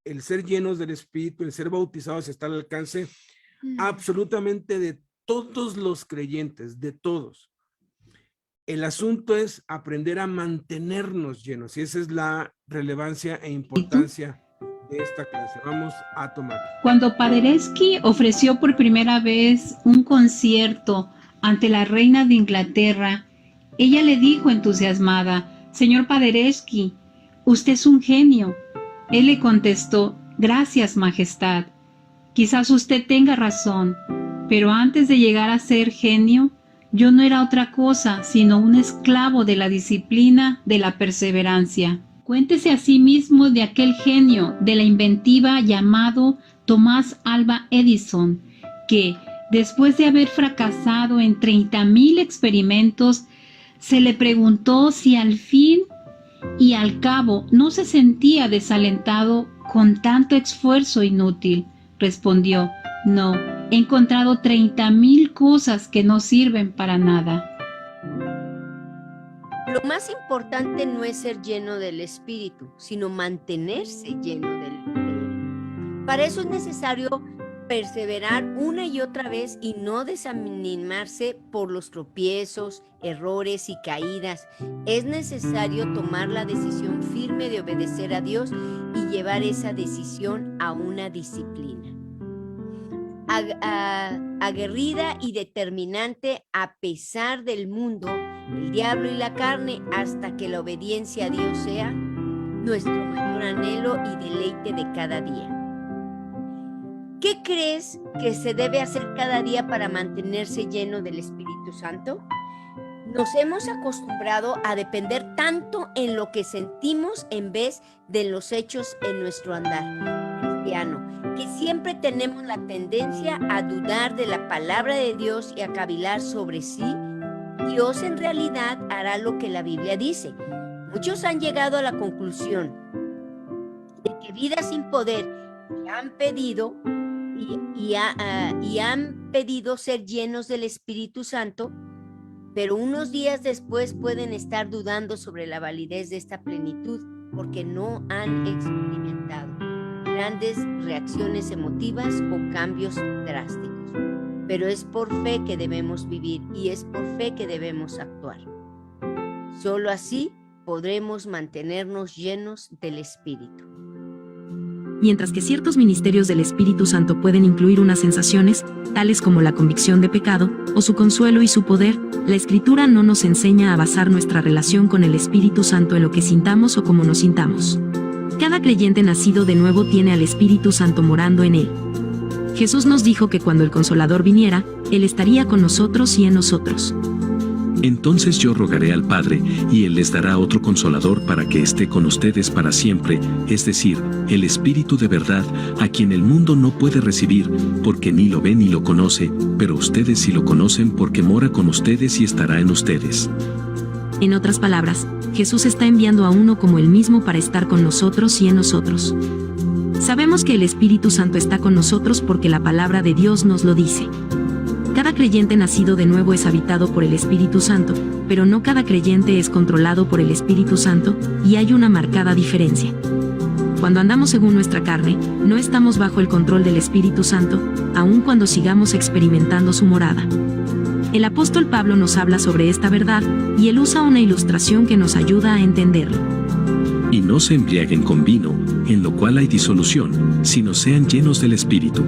el ser llenos del Espíritu, el ser bautizados está al alcance absolutamente de todos los creyentes, de todos. El asunto es aprender a mantenernos llenos, y esa es la relevancia e importancia de esta clase. Vamos a tomar. Cuando Paderewski ofreció por primera vez un concierto ante la reina de Inglaterra, ella le dijo entusiasmada: «Señor Paderewski, usted es un genio». Él le contestó: «Gracias, Majestad. Quizás usted tenga razón, pero antes de llegar a ser genio, yo no era otra cosa sino un esclavo de la disciplina, de la perseverancia». Cuéntese a sí mismo de aquel genio de la inventiva llamado Tomás Alva Edison, que, después de haber fracasado en 30,000 experimentos, se le preguntó si al fin y al cabo no se sentía desalentado con tanto esfuerzo inútil. Respondió: «No, he encontrado 30,000 cosas que no sirven para nada». Lo más importante no es ser lleno del Espíritu, sino mantenerse lleno de él. Para eso es necesario perseverar una y otra vez y no desanimarse por los tropiezos, errores y caídas. Es necesario tomar la decisión firme de obedecer a Dios y llevar esa decisión a una disciplina aguerrida y determinante a pesar del mundo, el diablo y la carne, hasta que la obediencia a Dios sea nuestro mayor anhelo y deleite de cada día. ¿Qué crees que se debe hacer cada día para mantenerse lleno del Espíritu Santo? Nos hemos acostumbrado a depender tanto en lo que sentimos en vez de los hechos en nuestro andar cristiano, que siempre tenemos la tendencia a dudar de la palabra de Dios y a cavilar sobre si Dios en realidad hará lo que la Biblia dice. Muchos han llegado a la conclusión de que vidas sin poder han pedido ser llenos del Espíritu Santo, pero unos días después pueden estar dudando sobre la validez de esta plenitud porque no han experimentado grandes reacciones emotivas o cambios drásticos. Pero es por fe que debemos vivir y es por fe que debemos actuar. Solo así podremos mantenernos llenos del Espíritu. Mientras que ciertos ministerios del Espíritu Santo pueden incluir unas sensaciones, tales como la convicción de pecado, o su consuelo y su poder, la Escritura no nos enseña a basar nuestra relación con el Espíritu Santo en lo que sintamos o cómo nos sintamos. Cada creyente nacido de nuevo tiene al Espíritu Santo morando en él. Jesús nos dijo que cuando el Consolador viniera, Él estaría con nosotros y en nosotros. Entonces yo rogaré al Padre, y Él les dará otro Consolador para que esté con ustedes para siempre, es decir, el Espíritu de verdad, a quien el mundo no puede recibir, porque ni lo ve ni lo conoce, pero ustedes sí lo conocen porque mora con ustedes y estará en ustedes. En otras palabras, Jesús está enviando a uno como Él mismo para estar con nosotros y en nosotros. Sabemos que el Espíritu Santo está con nosotros porque la palabra de Dios nos lo dice. Cada creyente nacido de nuevo es habitado por el Espíritu Santo, pero no cada creyente es controlado por el Espíritu Santo, y hay una marcada diferencia. Cuando andamos según nuestra carne, no estamos bajo el control del Espíritu Santo, aun cuando sigamos experimentando su morada. El apóstol Pablo nos habla sobre esta verdad, y él usa una ilustración que nos ayuda a entenderlo. Y no se embriaguen con vino, en lo cual hay disolución, sino sean llenos del Espíritu.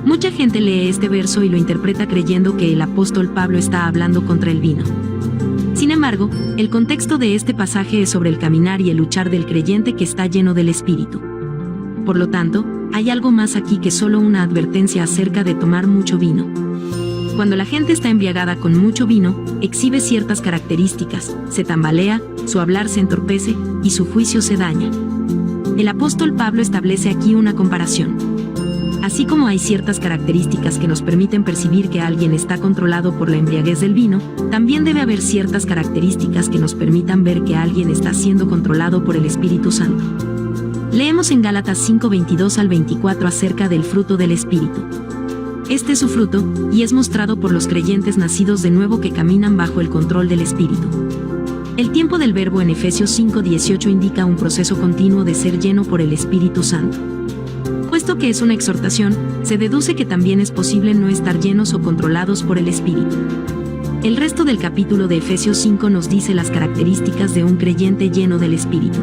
Mucha gente lee este verso y lo interpreta creyendo que el apóstol Pablo está hablando contra el vino. Sin embargo, el contexto de este pasaje es sobre el caminar y el luchar del creyente que está lleno del Espíritu. Por lo tanto, hay algo más aquí que solo una advertencia acerca de tomar mucho vino. Cuando la gente está embriagada con mucho vino, exhibe ciertas características, se tambalea, su hablar se entorpece y su juicio se daña. El apóstol Pablo establece aquí una comparación. Así como hay ciertas características que nos permiten percibir que alguien está controlado por la embriaguez del vino, también debe haber ciertas características que nos permitan ver que alguien está siendo controlado por el Espíritu Santo. Leemos en Gálatas 5:22 al 24 acerca del fruto del Espíritu. Este es su fruto, y es mostrado por los creyentes nacidos de nuevo que caminan bajo el control del Espíritu. El tiempo del verbo en Efesios 5:18 indica un proceso continuo de ser lleno por el Espíritu Santo. Puesto que es una exhortación, se deduce que también es posible no estar llenos o controlados por el Espíritu. El resto del capítulo de Efesios 5 nos dice las características de un creyente lleno del Espíritu.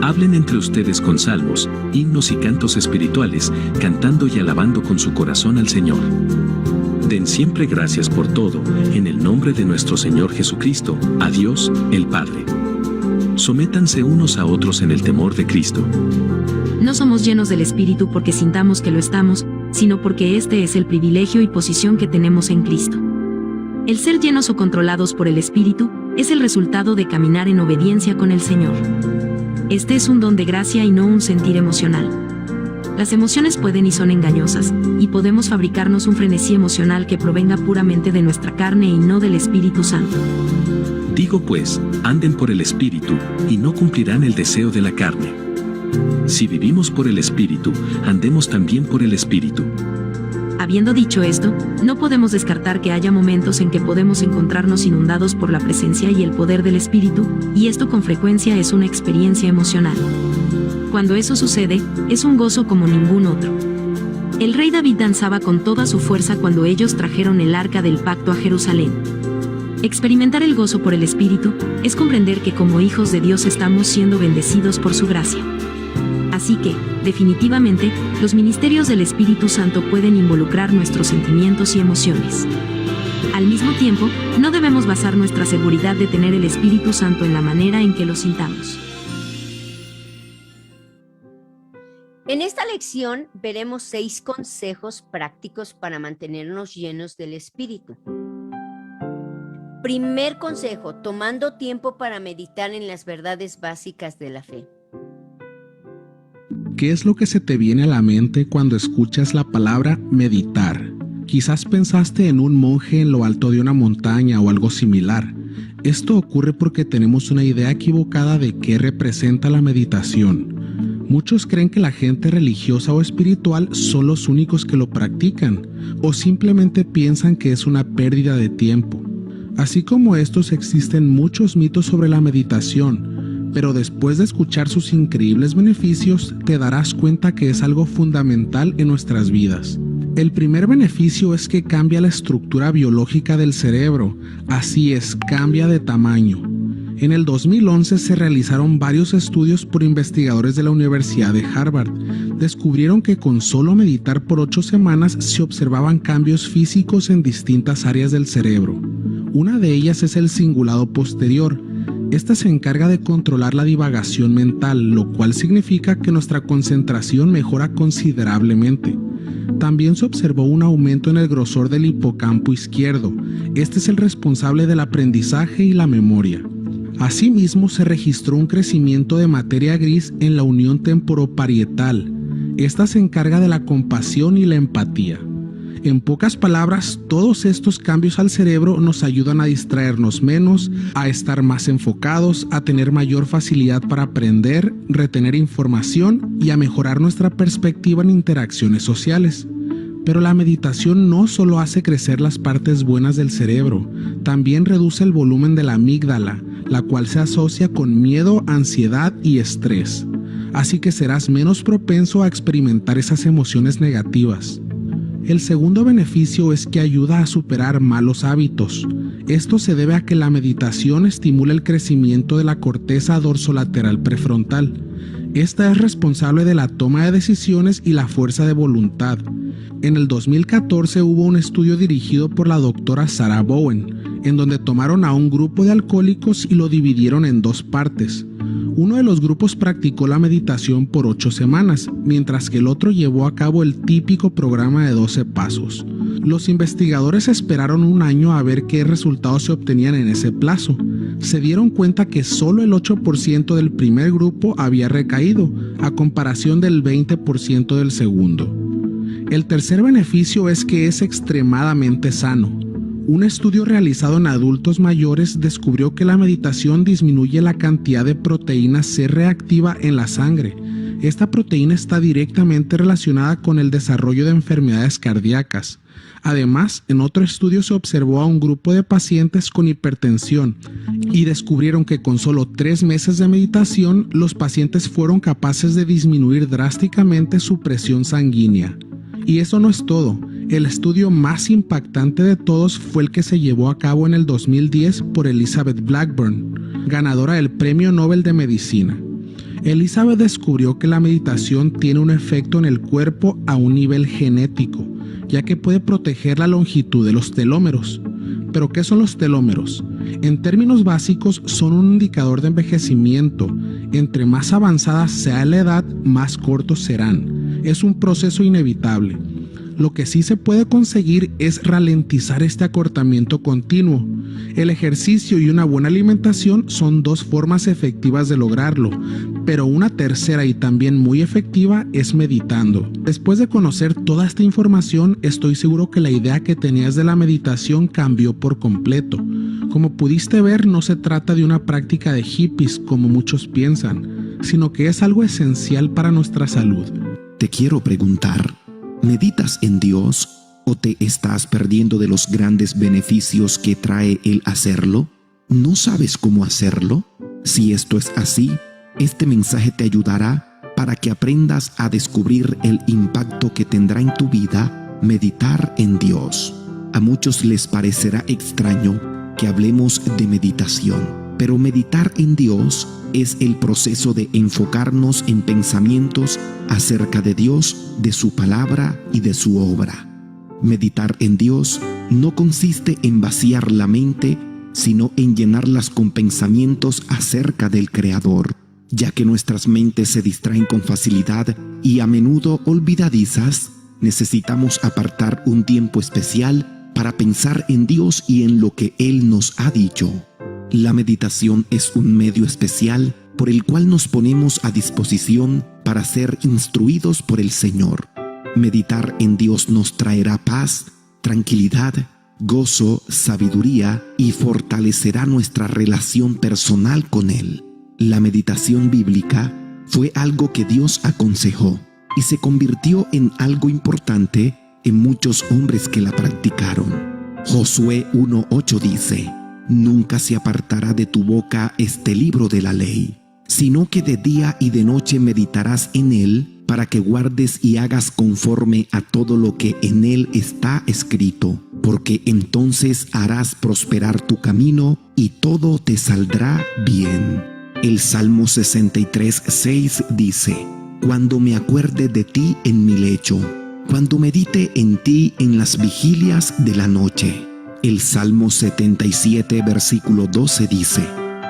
Hablen entre ustedes con salmos, himnos y cantos espirituales, cantando y alabando con su corazón al Señor. Den siempre gracias por todo, en el nombre de nuestro Señor Jesucristo, a Dios, el Padre. Sométanse unos a otros en el temor de Cristo. No somos llenos del Espíritu porque sintamos que lo estamos, sino porque este es el privilegio y posición que tenemos en Cristo. El ser llenos o controlados por el Espíritu es el resultado de caminar en obediencia con el Señor. Este es un don de gracia y no un sentir emocional. Las emociones pueden y son engañosas, y podemos fabricarnos un frenesí emocional que provenga puramente de nuestra carne y no del Espíritu Santo. Digo pues, anden por el Espíritu, y no cumplirán el deseo de la carne. Si vivimos por el Espíritu, andemos también por el Espíritu. Habiendo dicho esto, no podemos descartar que haya momentos en que podemos encontrarnos inundados por la presencia y el poder del Espíritu, y esto con frecuencia es una experiencia emocional. Cuando eso sucede, es un gozo como ningún otro. El rey David danzaba con toda su fuerza cuando ellos trajeron el arca del pacto a Jerusalén. Experimentar el gozo por el Espíritu es comprender que como hijos de Dios estamos siendo bendecidos por su gracia. Así que, definitivamente, los ministerios del Espíritu Santo pueden involucrar nuestros sentimientos y emociones. Al mismo tiempo, no debemos basar nuestra seguridad de tener el Espíritu Santo en la manera en que lo sintamos. En esta lección veremos 6 consejos prácticos para mantenernos llenos del Espíritu. Primer consejo, tomando tiempo para meditar en las verdades básicas de la fe. ¿Qué es lo que se te viene a la mente cuando escuchas la palabra meditar? Quizás pensaste en un monje en lo alto de una montaña o algo similar. Esto ocurre porque tenemos una idea equivocada de qué representa la meditación. Muchos creen que la gente religiosa o espiritual son los únicos que lo practican, o simplemente piensan que es una pérdida de tiempo. Así como estos, existen muchos mitos sobre la meditación, pero después de escuchar sus increíbles beneficios, te darás cuenta que es algo fundamental en nuestras vidas. El primer beneficio es que cambia la estructura biológica del cerebro, así es, cambia de tamaño. En el 2011 se realizaron varios estudios por investigadores de la Universidad de Harvard. Descubrieron que con solo meditar por 8 semanas se observaban cambios físicos en distintas áreas del cerebro. Una de ellas es el cingulado posterior. Esta se encarga de controlar la divagación mental, lo cual significa que nuestra concentración mejora considerablemente. También se observó un aumento en el grosor del hipocampo izquierdo. Este es el responsable del aprendizaje y la memoria. Asimismo, se registró un crecimiento de materia gris en la unión temporoparietal. Esta se encarga de la compasión y la empatía. En pocas palabras, todos estos cambios al cerebro nos ayudan a distraernos menos, a estar más enfocados, a tener mayor facilidad para aprender, retener información y a mejorar nuestra perspectiva en interacciones sociales. Pero la meditación no solo hace crecer las partes buenas del cerebro, también reduce el volumen de la amígdala, la cual se asocia con miedo, ansiedad y estrés. Así que serás menos propenso a experimentar esas emociones negativas. El segundo beneficio es que ayuda a superar malos hábitos. Esto se debe a que la meditación estimula el crecimiento de la corteza dorsolateral prefrontal. Esta es responsable de la toma de decisiones y la fuerza de voluntad. En el 2014 hubo un estudio dirigido por la doctora Sarah Bowen, en donde tomaron a un grupo de alcohólicos y lo dividieron en 2 partes. Uno de los grupos practicó la meditación por 8 semanas, mientras que el otro llevó a cabo el típico programa de 12 pasos. Los investigadores esperaron un año a ver qué resultados se obtenían en ese plazo. Se dieron cuenta que solo el 8% del primer grupo había recaído, a comparación del 20% del segundo. El tercer beneficio es que es extremadamente sano. Un estudio realizado en adultos mayores descubrió que la meditación disminuye la cantidad de proteína C reactiva en la sangre. Esta proteína está directamente relacionada con el desarrollo de enfermedades cardíacas. Además, en otro estudio se observó a un grupo de pacientes con hipertensión y descubrieron que con solo 3 meses de meditación, los pacientes fueron capaces de disminuir drásticamente su presión sanguínea. Y eso no es todo. El estudio más impactante de todos fue el que se llevó a cabo en el 2010 por Elizabeth Blackburn, ganadora del Premio Nobel de Medicina. Elizabeth descubrió que la meditación tiene un efecto en el cuerpo a un nivel genético, ya que puede proteger la longitud de los telómeros. ¿Pero qué son los telómeros? En términos básicos, son un indicador de envejecimiento. Entre más avanzada sea la edad, más cortos serán. Es un proceso inevitable. Lo que sí se puede conseguir es ralentizar este acortamiento continuo. El ejercicio y una buena alimentación son 2 formas efectivas de lograrlo, pero una tercera y también muy efectiva es meditando. Después de conocer toda esta información, estoy seguro que la idea que tenías de la meditación cambió por completo. Como pudiste ver, no se trata de una práctica de hippies como muchos piensan, sino que es algo esencial para nuestra salud. Te quiero preguntar, ¿meditas en Dios o te estás perdiendo de los grandes beneficios que trae el hacerlo? ¿No sabes cómo hacerlo? Si esto es así, este mensaje te ayudará para que aprendas a descubrir el impacto que tendrá en tu vida meditar en Dios. A muchos les parecerá extraño que hablemos de meditación, pero meditar en Dios es el proceso de enfocarnos en pensamientos acerca de Dios, de su palabra y de su obra. Meditar en Dios no consiste en vaciar la mente, sino en llenarlas con pensamientos acerca del Creador, ya que nuestras mentes se distraen con facilidad y a menudo olvidadizas. Necesitamos apartar un tiempo especial para pensar en Dios y en lo que Él nos ha dicho. La meditación es un medio especial por el cual nos ponemos a disposición para ser instruidos por el Señor. Meditar en Dios nos traerá paz, tranquilidad, gozo, sabiduría y fortalecerá nuestra relación personal con Él. La meditación bíblica fue algo que Dios aconsejó y se convirtió en algo importante en muchos hombres que la practicaron. Josué 1:8 dice: «Nunca se apartará de tu boca este libro de la ley, sino que de día y de noche meditarás en él, para que guardes y hagas conforme a todo lo que en él está escrito, porque entonces harás prosperar tu camino y todo te saldrá bien». El Salmo 63:6 dice: «Cuando me acuerde de ti en mi lecho, cuando medite en ti en las vigilias de la noche». El Salmo 77, versículo 12 dice: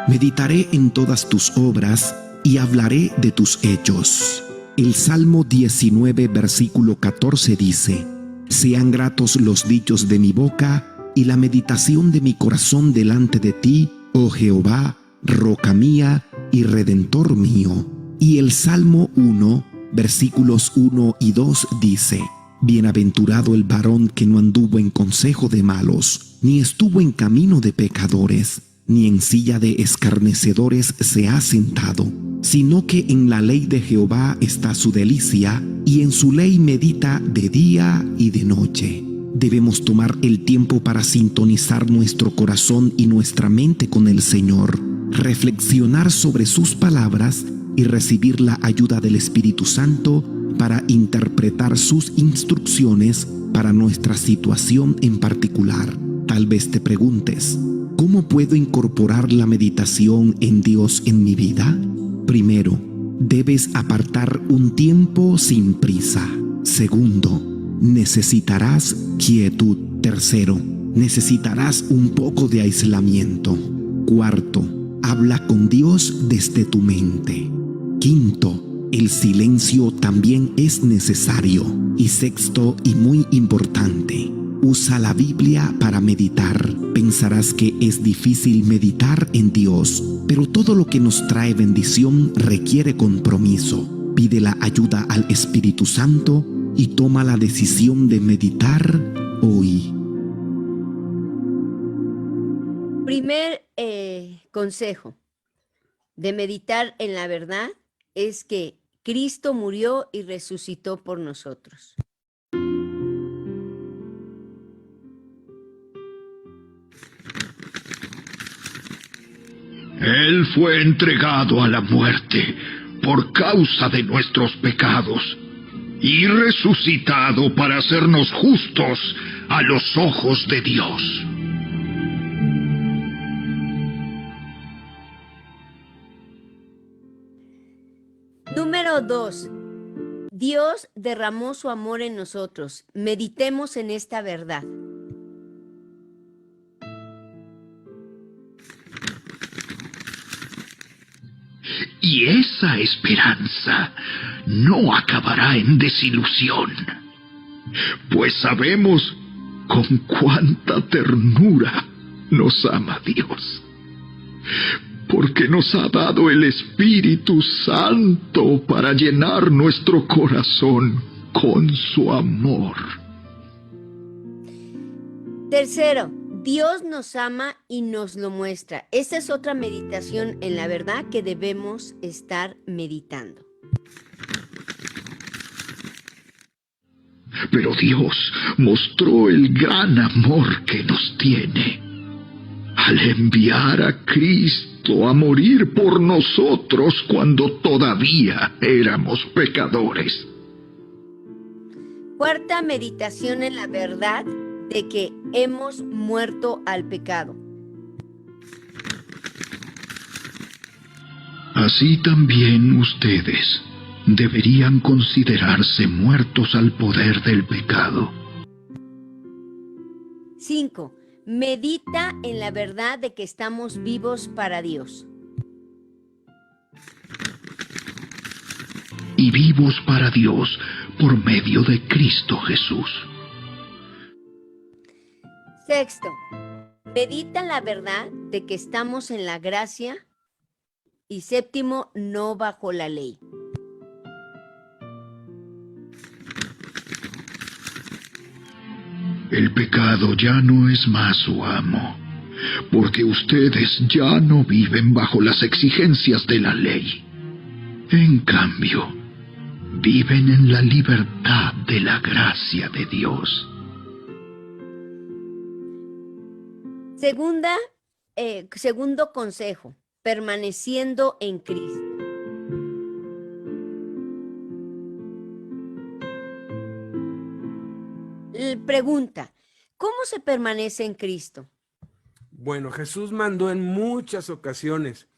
«Meditaré en todas tus obras y hablaré de tus hechos». El Salmo 19, versículo 14 dice: «Sean gratos los dichos de mi boca y la meditación de mi corazón delante de ti, oh Jehová, roca mía y redentor mío». Y el Salmo 1, versículos 1 y 2 dice: «Bienaventurado el varón que no anduvo en consejo de malos, ni estuvo en camino de pecadores, ni en silla de escarnecedores se ha sentado, sino que en la ley de Jehová está su delicia, y en su ley medita de día y de noche». Debemos tomar el tiempo para sintonizar nuestro corazón y nuestra mente con el Señor, reflexionar sobre sus palabras y recibir la ayuda del Espíritu Santo para interpretar sus instrucciones para nuestra situación en particular. Tal vez te preguntes, ¿cómo puedo incorporar la meditación en Dios en mi vida? Primero, debes apartar un tiempo sin prisa. Segundo, necesitarás quietud. Tercero, necesitarás un poco de aislamiento. Cuarto, habla con Dios desde tu mente. Quinto, el silencio también es necesario. Y sexto, y muy importante, usa la Biblia para meditar. Pensarás que es difícil meditar en Dios, pero todo lo que nos trae bendición requiere compromiso. Pide la ayuda al Espíritu Santo y toma la decisión de meditar hoy. Primer consejo de meditar en la verdad es que Cristo murió y resucitó por nosotros. Él fue entregado a la muerte por causa de nuestros pecados y resucitado para hacernos justos a los ojos de Dios. Número 2. Dios derramó su amor en nosotros. Meditemos en esta verdad. Y esa esperanza no acabará en desilusión, pues sabemos con cuánta ternura nos ama Dios, porque nos ha dado el Espíritu Santo para llenar nuestro corazón con su amor. Tercero, Dios nos ama y nos lo muestra. Esta es otra meditación en la verdad que debemos estar meditando. Pero Dios mostró el gran amor que nos tiene al enviar a Cristo a morir por nosotros cuando todavía éramos pecadores. Cuarta meditación en la verdad de que hemos muerto al pecado. Así también ustedes deberían considerarse muertos al poder del pecado. 5. Medita en la verdad de que estamos vivos para Dios. Y vivos para Dios por medio de Cristo Jesús. Sexto, medita en la verdad de que estamos en la gracia. Y séptimo, no bajo la ley. El pecado ya no es más su amo, porque ustedes ya no viven bajo las exigencias de la ley. En cambio, viven en la libertad de la gracia de Dios. Segundo consejo, permaneciendo en Cristo. Pregunta, ¿cómo se permanece en Cristo? Bueno, Jesús mandó en muchas ocasiones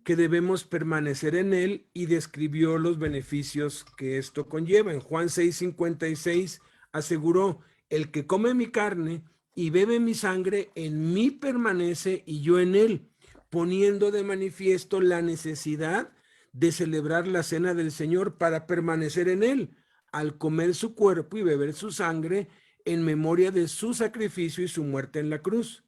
que debemos permanecer en Él y describió los beneficios que esto conlleva. En Juan 6:56 aseguró, el que come mi carne y bebe mi sangre, en mí permanece y yo en él, poniendo de manifiesto la necesidad de celebrar la cena del Señor para permanecer en él, al comer su cuerpo y beber su sangre en memoria de su sacrificio y su muerte en la cruz.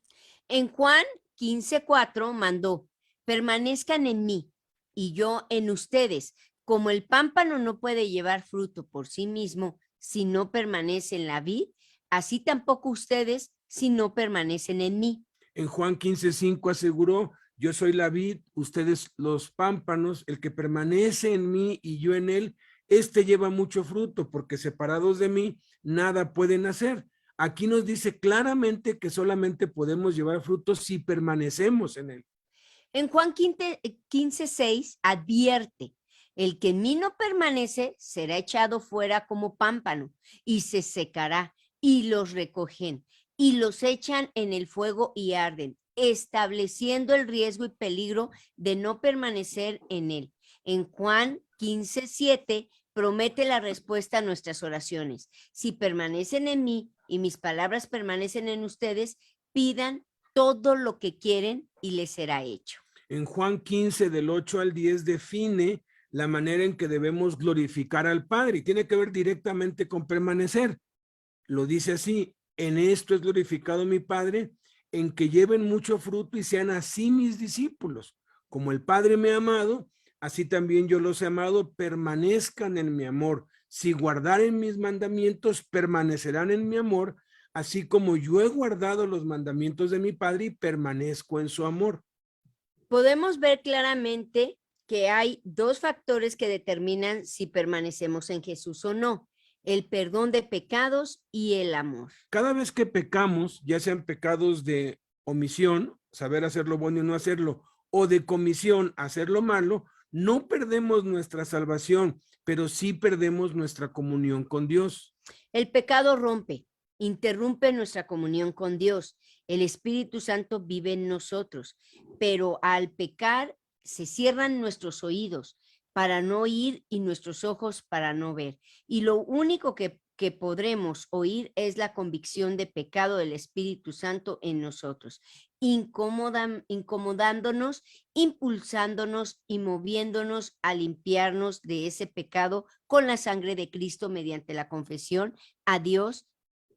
En Juan 15:4 mandó, permanezcan en mí y yo en ustedes, como el pámpano no puede llevar fruto por sí mismo si no permanece en la vid, así tampoco ustedes si no permanecen en mí. En Juan 15:5 aseguró, yo soy la vid, ustedes los pámpanos, el que permanece en mí y yo en él, este lleva mucho fruto, porque separados de mí, nada pueden hacer. Aquí nos dice claramente que solamente podemos llevar frutos si permanecemos en él. En Juan 15:6 advierte, el que en mí no permanece será echado fuera como pámpano y se secará, y los recogen y los echan en el fuego y arden, estableciendo el riesgo y peligro de no permanecer en él. En Juan 15:7 promete la respuesta a nuestras oraciones. Si permanecen en mí y mis palabras permanecen en ustedes, pidan todo lo que quieren y les será hecho. En Juan 15 del 8 al 10 define la manera en que debemos glorificar al Padre y tiene que ver directamente con permanecer. Lo dice así, en esto es glorificado mi Padre, en que lleven mucho fruto y sean así mis discípulos. Como el Padre me ha amado, así también yo los he amado, permanezcan en mi amor. Si guardaren mis mandamientos, permanecerán en mi amor, así como yo he guardado los mandamientos de mi Padre y permanezco en su amor. Podemos ver claramente que hay dos factores que determinan si permanecemos en Jesús o no: el perdón de pecados y el amor. Cada vez que pecamos, ya sean pecados de omisión, saber hacer lo bueno y no hacerlo, o de comisión, hacer lo malo, no perdemos nuestra salvación, pero sí perdemos nuestra comunión con Dios. El pecado rompe, interrumpe nuestra comunión con Dios. El Espíritu Santo vive en nosotros, pero al pecar se cierran nuestros oídos para no oír y nuestros ojos para no ver. Y lo único que podremos oír es la convicción de pecado del Espíritu Santo en nosotros, incomodándonos, impulsándonos y moviéndonos a limpiarnos de ese pecado con la sangre de Cristo mediante la confesión a Dios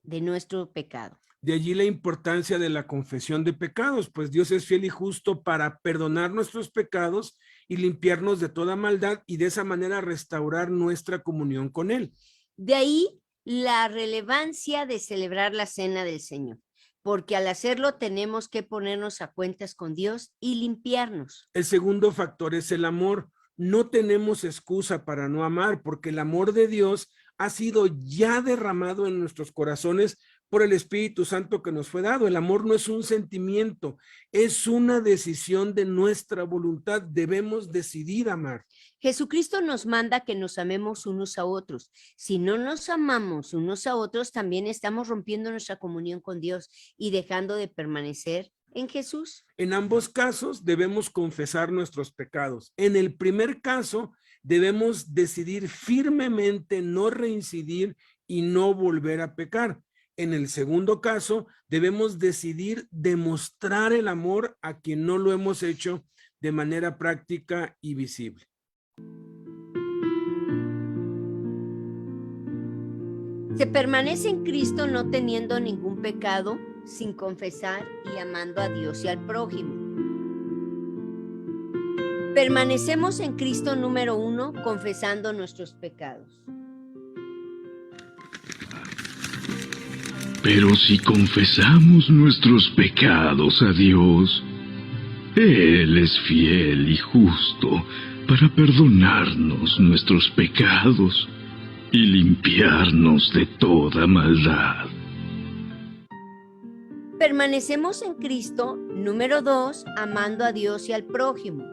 de nuestro pecado. De allí la importancia de la confesión de pecados, pues Dios es fiel y justo para perdonar nuestros pecados y limpiarnos de toda maldad y de esa manera restaurar nuestra comunión con Él. De ahí la relevancia de celebrar la cena del Señor, porque al hacerlo tenemos que ponernos a cuentas con Dios y limpiarnos. El segundo factor es el amor. No tenemos excusa para no amar, porque el amor de Dios ha sido ya derramado en nuestros corazones por el Espíritu Santo que nos fue dado. El amor no es un sentimiento, es una decisión de nuestra voluntad. Debemos decidir amar. Jesucristo nos manda que nos amemos unos a otros. Si no nos amamos unos a otros, también estamos rompiendo nuestra comunión con Dios y dejando de permanecer en Jesús. En ambos casos debemos confesar nuestros pecados. En el primer caso, debemos decidir firmemente no reincidir y no volver a pecar. En el segundo caso, debemos decidir demostrar el amor a quien no lo hemos hecho de manera práctica y visible. Se permanece en Cristo no teniendo ningún pecado, sin confesar y amando a Dios y al prójimo. Permanecemos en Cristo, número 1, confesando nuestros pecados. Pero si confesamos nuestros pecados a Dios, Él es fiel y justo para perdonarnos nuestros pecados y limpiarnos de toda maldad. Permanecemos en Cristo, número 2, amando a Dios y al prójimo.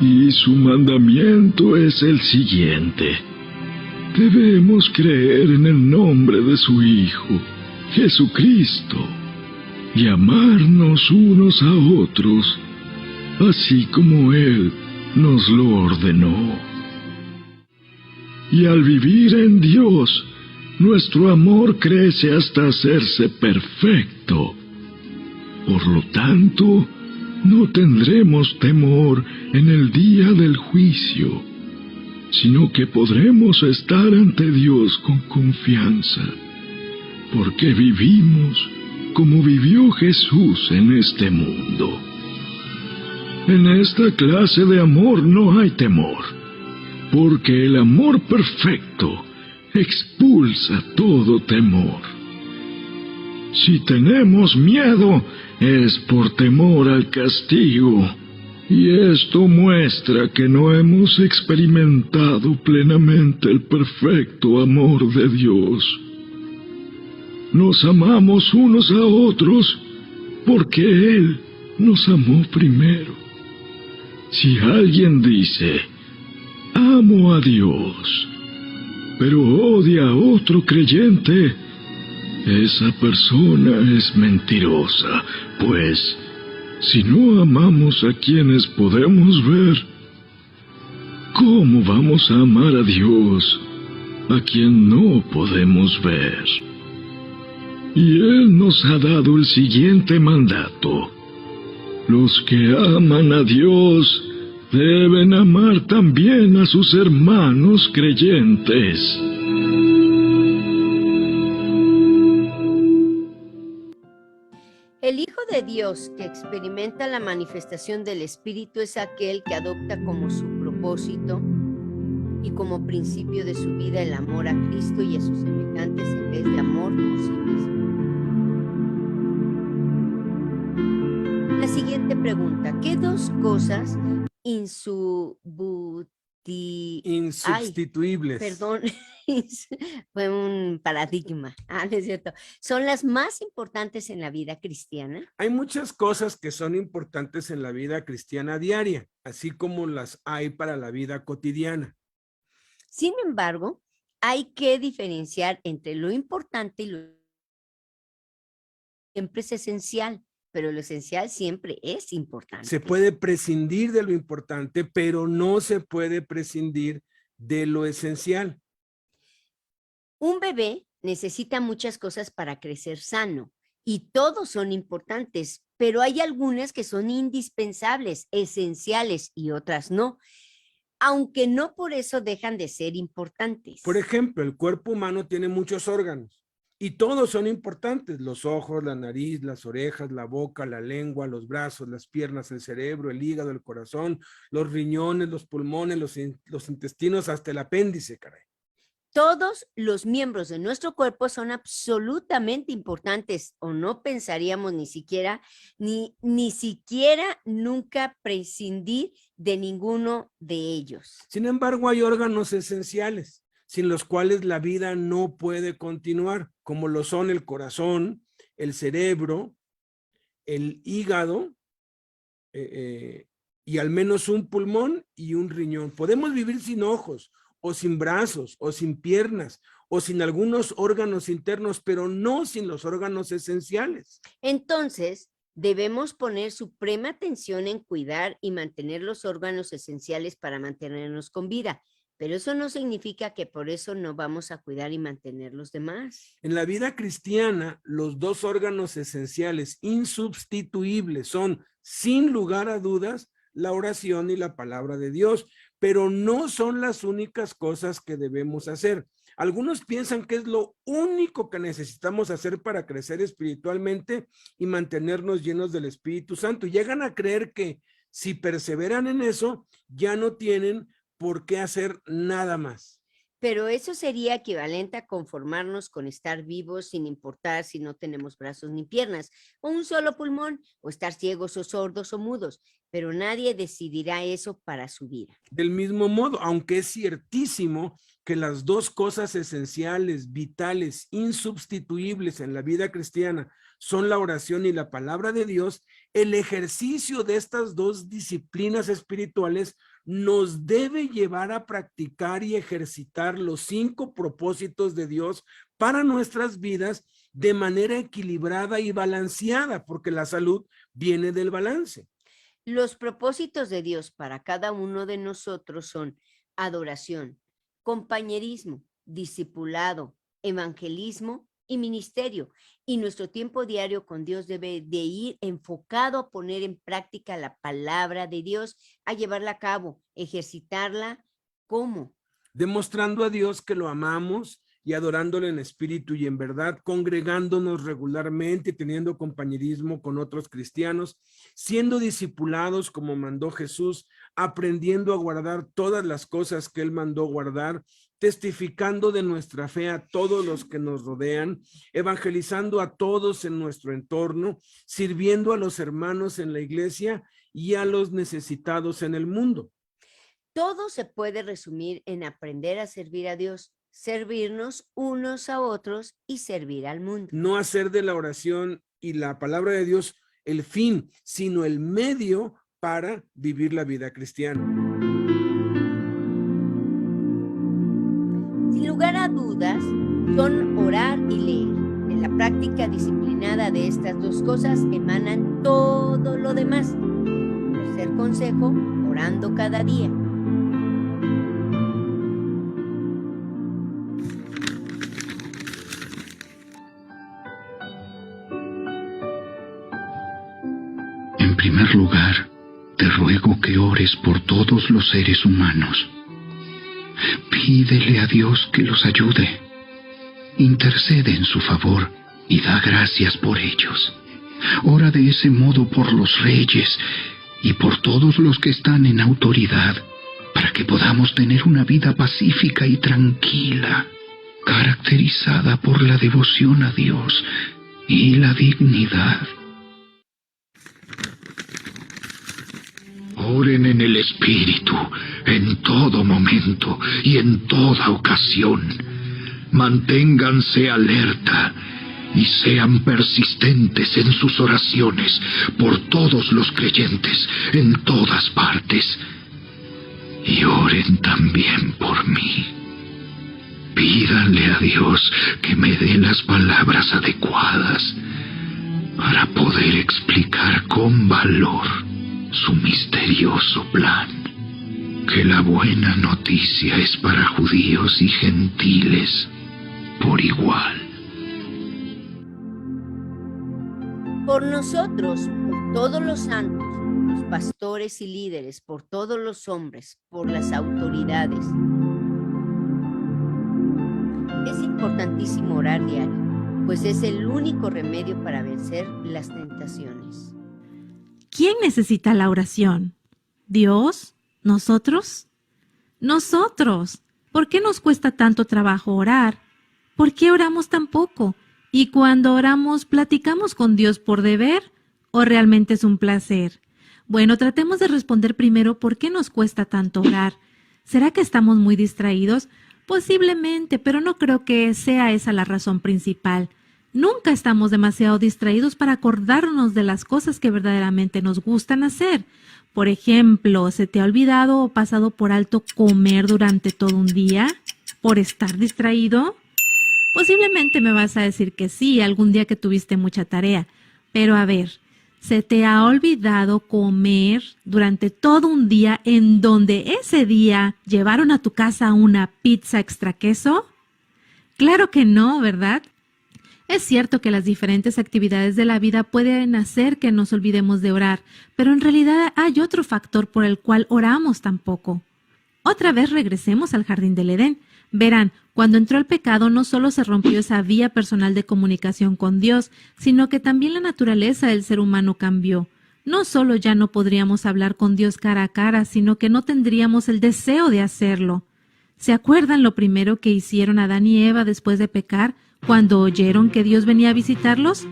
Y su mandamiento es el siguiente: debemos creer en el nombre de su Hijo, Jesucristo, y amarnos unos a otros, así como Él nos lo ordenó. Y al vivir en Dios, nuestro amor crece hasta hacerse perfecto. Por lo tanto, no tendremos temor en el día del juicio, sino que podremos estar ante Dios con confianza, porque vivimos como vivió Jesús en este mundo. En esta clase de amor no hay temor, porque el amor perfecto expulsa todo temor. Si tenemos miedo, es por temor al castigo, y esto muestra que no hemos experimentado plenamente el perfecto amor de Dios. Nos amamos unos a otros porque Él nos amó primero. Si alguien dice, amo a Dios, pero odia a otro creyente, esa persona es mentirosa, pues si no amamos a quienes podemos ver, ¿cómo vamos a amar a Dios, a quien no podemos ver? Y Él nos ha dado el siguiente mandato: los que aman a Dios deben amar también a sus hermanos creyentes. El Hijo de Dios que experimenta la manifestación del Espíritu es aquel que adopta como su propósito y como principio de su vida el amor a Cristo y a sus semejantes en vez de amor por sí mismo. La pregunta, ¿qué dos cosas Insubstituibles. perdón, fue un paradigma, no es cierto, son las más importantes en la vida cristiana? Hay muchas cosas que son importantes en la vida cristiana diaria, así como las hay para la vida cotidiana. Sin embargo, hay que diferenciar entre lo importante y lo siempre es esencial, pero lo esencial siempre es importante. Se puede prescindir de lo importante, pero no se puede prescindir de lo esencial. Un bebé necesita muchas cosas para crecer sano y todos son importantes, pero hay algunas que son indispensables, esenciales y otras no, aunque no por eso dejan de ser importantes. Por ejemplo, el cuerpo humano tiene muchos órganos y todos son importantes: los ojos, la nariz, las orejas, la boca, la lengua, los brazos, las piernas, el cerebro, el hígado, el corazón, los riñones, los pulmones, los intestinos, hasta el apéndice, caray. Todos los miembros de nuestro cuerpo son absolutamente importantes, o no pensaríamos ni siquiera nunca prescindir de ninguno de ellos. Sin embargo, hay órganos esenciales sin los cuales la vida no puede continuar, como lo son el corazón, el cerebro, el hígado, y al menos un pulmón y un riñón. Podemos vivir sin ojos, o sin brazos, o sin piernas, o sin algunos órganos internos, pero no sin los órganos esenciales. Entonces, debemos poner suprema atención en cuidar y mantener los órganos esenciales para mantenernos con vida, pero eso no significa que por eso no vamos a cuidar y mantener los demás. En la vida cristiana, los dos órganos esenciales insubstituibles son, sin lugar a dudas, la oración y la palabra de Dios, pero no son las únicas cosas que debemos hacer. Algunos piensan que es lo único que necesitamos hacer para crecer espiritualmente y mantenernos llenos del Espíritu Santo. Y llegan a creer que si perseveran en eso, ya no tienen por qué hacer nada más. Pero eso sería equivalente a conformarnos con estar vivos sin importar si no tenemos brazos ni piernas, o un solo pulmón, o estar ciegos o sordos o mudos, pero nadie decidirá eso para su vida. Del mismo modo, aunque es ciertísimo que las dos cosas esenciales, vitales, insubstituibles en la vida cristiana son la oración y la palabra de Dios, el ejercicio de estas dos disciplinas espirituales nos debe llevar a practicar y ejercitar los 5 propósitos de Dios para nuestras vidas de manera equilibrada y balanceada, porque la salud viene del balance. Los propósitos de Dios para cada uno de nosotros son adoración, compañerismo, discipulado, evangelismo y ministerio. Y nuestro tiempo diario con Dios debe de ir enfocado a poner en práctica la palabra de Dios, a llevarla a cabo, ejercitarla. ¿Cómo? Demostrando a Dios que lo amamos y adorándole en espíritu y en verdad, congregándonos regularmente, teniendo compañerismo con otros cristianos, siendo discipulados como mandó Jesús, aprendiendo a guardar todas las cosas que Él mandó guardar, testificando de nuestra fe a todos los que nos rodean, evangelizando a todos en nuestro entorno, sirviendo a los hermanos en la iglesia y a los necesitados en el mundo. Todo se puede resumir en aprender a servir a Dios, servirnos unos a otros y servir al mundo. No hacer de la oración y la palabra de Dios el fin, sino el medio para vivir la vida cristiana. Sin lugar a dudas, son orar y leer. En la práctica disciplinada de estas dos cosas emanan todo lo demás. Tercer consejo, orando cada día. En primer lugar, te ruego que ores por todos los seres humanos. Pídele a Dios que los ayude. Intercede en su favor y da gracias por ellos. Ora de ese modo por los reyes y por todos los que están en autoridad, para que podamos tener una vida pacífica y tranquila, caracterizada por la devoción a Dios y la dignidad. Oren en el Espíritu en todo momento y en toda ocasión. Manténganse alerta y sean persistentes en sus oraciones por todos los creyentes en todas partes. Y oren también por mí. Pídanle a Dios que me dé las palabras adecuadas para poder explicar con valor su misterioso plan. Que la buena noticia es para judíos y gentiles por igual. Por nosotros, por todos los santos, los pastores y líderes, por todos los hombres, por las autoridades. Es importantísimo orar diario, pues es el único remedio para vencer las tentaciones. ¿Quién necesita la oración? ¿Dios? ¿Nosotros? Nosotros. ¿Por qué nos cuesta tanto trabajo orar? ¿Por qué oramos tan poco? Y cuando oramos, ¿platicamos con Dios por deber o realmente es un placer? Bueno, tratemos de responder primero por qué nos cuesta tanto orar. ¿Será que estamos muy distraídos? Posiblemente, pero no creo que sea esa la razón principal. Nunca estamos demasiado distraídos para acordarnos de las cosas que verdaderamente nos gustan hacer. Por ejemplo, ¿se te ha olvidado o pasado por alto comer durante todo un día por estar distraído? Posiblemente me vas a decir que sí, algún día que tuviste mucha tarea. Pero a ver, ¿se te ha olvidado comer durante todo un día en donde ese día llevaron a tu casa una pizza extra queso? Claro que no, ¿verdad? Es cierto que las diferentes actividades de la vida pueden hacer que nos olvidemos de orar, pero en realidad hay otro factor por el cual oramos tan poco. Otra vez regresemos al jardín del Edén. Verán, cuando entró el pecado no solo se rompió esa vía personal de comunicación con Dios, sino que también la naturaleza del ser humano cambió. No solo ya no podríamos hablar con Dios cara a cara, sino que no tendríamos el deseo de hacerlo. ¿Se acuerdan lo primero que hicieron Adán y Eva después de pecar? Cuando oyeron que Dios venía a visitarlos,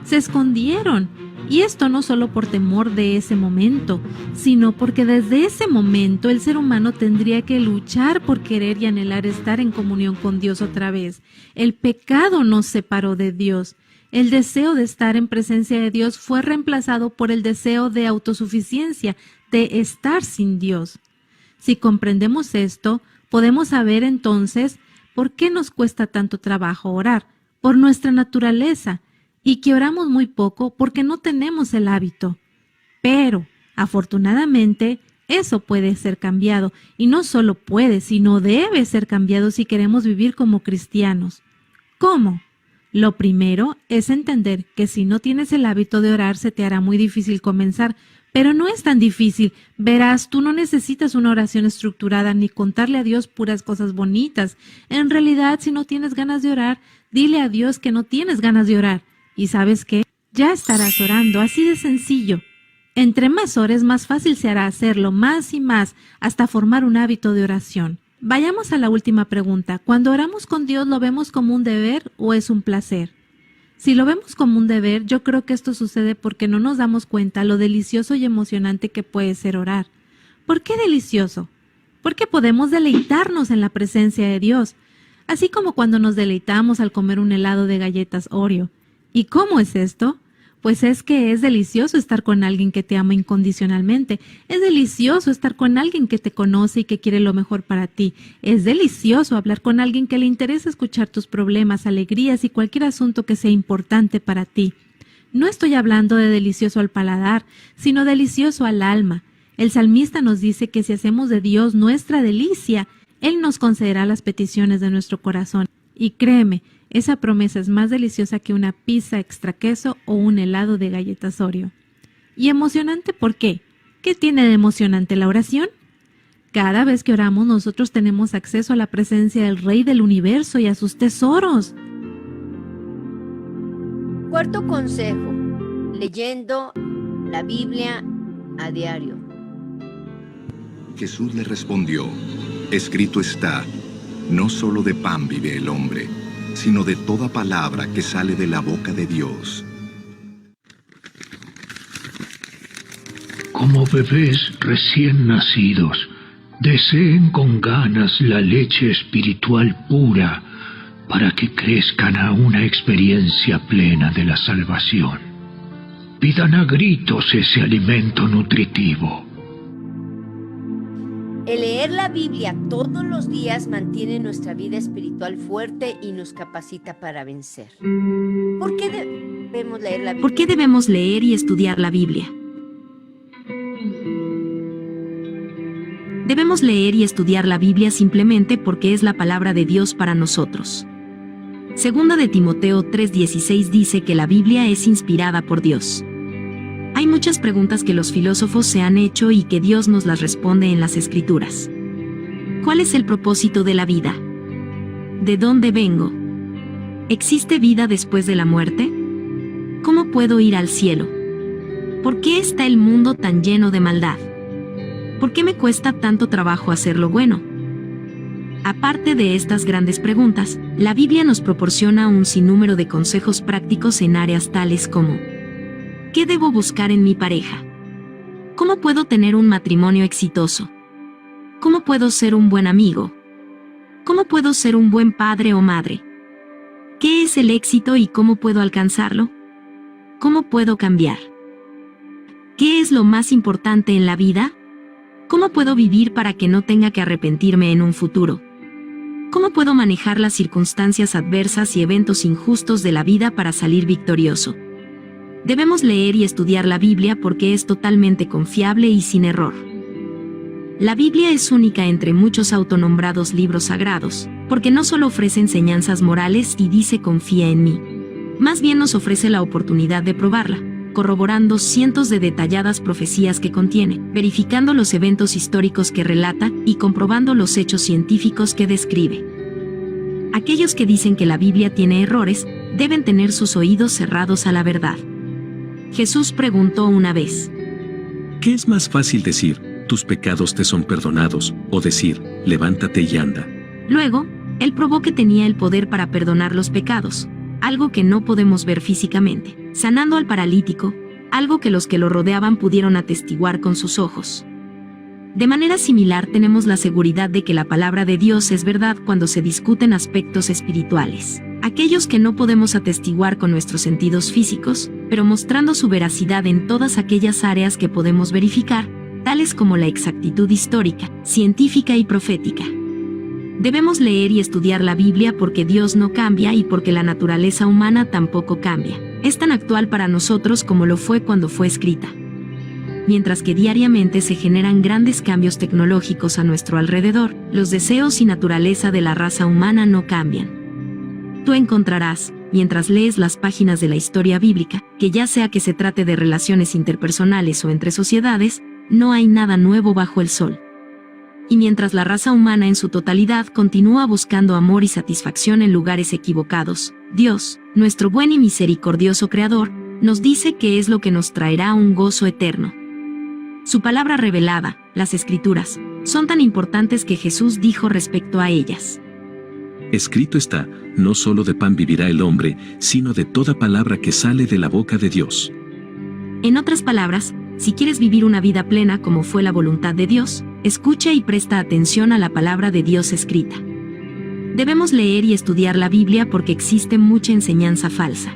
se escondieron. Y esto no solo por temor de ese momento, sino porque desde ese momento el ser humano tendría que luchar por querer y anhelar estar en comunión con Dios otra vez. El pecado nos separó de Dios. El deseo de estar en presencia de Dios fue reemplazado por el deseo de autosuficiencia, de estar sin Dios. Si comprendemos esto, podemos saber entonces por qué nos cuesta tanto trabajo orar, por nuestra naturaleza, y que oramos muy poco porque no tenemos el hábito. Pero, afortunadamente, eso puede ser cambiado, y no solo puede, sino debe ser cambiado si queremos vivir como cristianos. ¿Cómo? Lo primero es entender que si no tienes el hábito de orar se te hará muy difícil comenzar, pero no es tan difícil. Verás, tú no necesitas una oración estructurada ni contarle a Dios puras cosas bonitas. En realidad, si no tienes ganas de orar, dile a Dios que no tienes ganas de orar. ¿Y sabes qué? Ya estarás orando, así de sencillo. Entre más ores, más fácil se hará hacerlo, más y más, hasta formar un hábito de oración. Vayamos a la última pregunta. ¿Cuando oramos con Dios lo vemos como un deber o es un placer? Si lo vemos como un deber, yo creo que esto sucede porque no nos damos cuenta lo delicioso y emocionante que puede ser orar. ¿Por qué delicioso? Porque podemos deleitarnos en la presencia de Dios, así como cuando nos deleitamos al comer un helado de galletas Oreo. ¿Y cómo es esto? Pues es que es delicioso estar con alguien que te ama incondicionalmente. Es delicioso estar con alguien que te conoce y que quiere lo mejor para ti. Es delicioso hablar con alguien que le interesa escuchar tus problemas, alegrías y cualquier asunto que sea importante para ti. No estoy hablando de delicioso al paladar, sino delicioso al alma. El salmista nos dice que si hacemos de Dios nuestra delicia, Él nos concederá las peticiones de nuestro corazón. Y créeme, esa promesa es más deliciosa que una pizza extra queso o un helado de galletas Oreo. ¿Y emocionante por qué? ¿Qué tiene de emocionante la oración? Cada vez que oramos nosotros tenemos acceso a la presencia del Rey del Universo y a sus tesoros. Cuarto consejo, leyendo la Biblia a diario. Jesús le respondió, escrito está, no solo de pan vive el hombre, sino de toda palabra que sale de la boca de Dios. como bebés recién nacidos, deseen con ganas la leche espiritual pura para que crezcan a una experiencia plena de la salvación. Pidan a gritos ese alimento nutritivo. El leer la Biblia todos los días mantiene nuestra vida espiritual fuerte y nos capacita para vencer. ¿Por qué debemos leer la Biblia? ¿Por qué debemos leer y estudiar la Biblia? Debemos leer y estudiar la Biblia simplemente porque es la palabra de Dios para nosotros. Segunda de Timoteo 3:16 dice que la Biblia es inspirada por Dios. Hay muchas preguntas que los filósofos se han hecho y que Dios nos las responde en las Escrituras. ¿Cuál es el propósito de la vida? ¿De dónde vengo? ¿Existe vida después de la muerte? ¿Cómo puedo ir al cielo? ¿Por qué está el mundo tan lleno de maldad? ¿Por qué me cuesta tanto trabajo hacer lo bueno? Aparte de estas grandes preguntas, la Biblia nos proporciona un sinnúmero de consejos prácticos en áreas tales como: ¿qué debo buscar en mi pareja? ¿Cómo puedo tener un matrimonio exitoso? ¿Cómo puedo ser un buen amigo? ¿Cómo puedo ser un buen padre o madre? ¿Qué es el éxito y cómo puedo alcanzarlo? ¿Cómo puedo cambiar? ¿Qué es lo más importante en la vida? ¿Cómo puedo vivir para que no tenga que arrepentirme en un futuro? ¿Cómo puedo manejar las circunstancias adversas y eventos injustos de la vida para salir victorioso? Debemos leer y estudiar la Biblia porque es totalmente confiable y sin error. La Biblia es única entre muchos autonombrados libros sagrados, porque no solo ofrece enseñanzas morales y dice confía en mí. Más bien nos ofrece la oportunidad de probarla, corroborando cientos de detalladas profecías que contiene, verificando los eventos históricos que relata y comprobando los hechos científicos que describe. Aquellos que dicen que la Biblia tiene errores, deben tener sus oídos cerrados a la verdad. Jesús preguntó una vez: ¿qué es más fácil decir, tus pecados te son perdonados, o decir, levántate y anda? Luego, él probó que tenía el poder para perdonar los pecados, algo que no podemos ver físicamente, sanando al paralítico, algo que los que lo rodeaban pudieron atestiguar con sus ojos. De manera similar tenemos la seguridad de que la palabra de Dios es verdad cuando se discuten aspectos espirituales, aquellos que no podemos atestiguar con nuestros sentidos físicos, pero mostrando su veracidad en todas aquellas áreas que podemos verificar, tales como la exactitud histórica, científica y profética. Debemos leer y estudiar la Biblia porque Dios no cambia y porque la naturaleza humana tampoco cambia. Es tan actual para nosotros como lo fue cuando fue escrita. Mientras que diariamente se generan grandes cambios tecnológicos a nuestro alrededor, los deseos y naturaleza de la raza humana no cambian. Tú encontrarás, mientras lees las páginas de la historia bíblica, que ya sea que se trate de relaciones interpersonales o entre sociedades, no hay nada nuevo bajo el sol. Y mientras la raza humana en su totalidad continúa buscando amor y satisfacción en lugares equivocados, Dios, nuestro buen y misericordioso Creador, nos dice que es lo que nos traerá un gozo eterno. Su palabra revelada, las Escrituras, son tan importantes que Jesús dijo respecto a ellas: escrito está, no solo de pan vivirá el hombre, sino de toda palabra que sale de la boca de Dios. En otras palabras, si quieres vivir una vida plena como fue la voluntad de Dios, escucha y presta atención a la palabra de Dios escrita. Debemos leer y estudiar la Biblia porque existe mucha enseñanza falsa.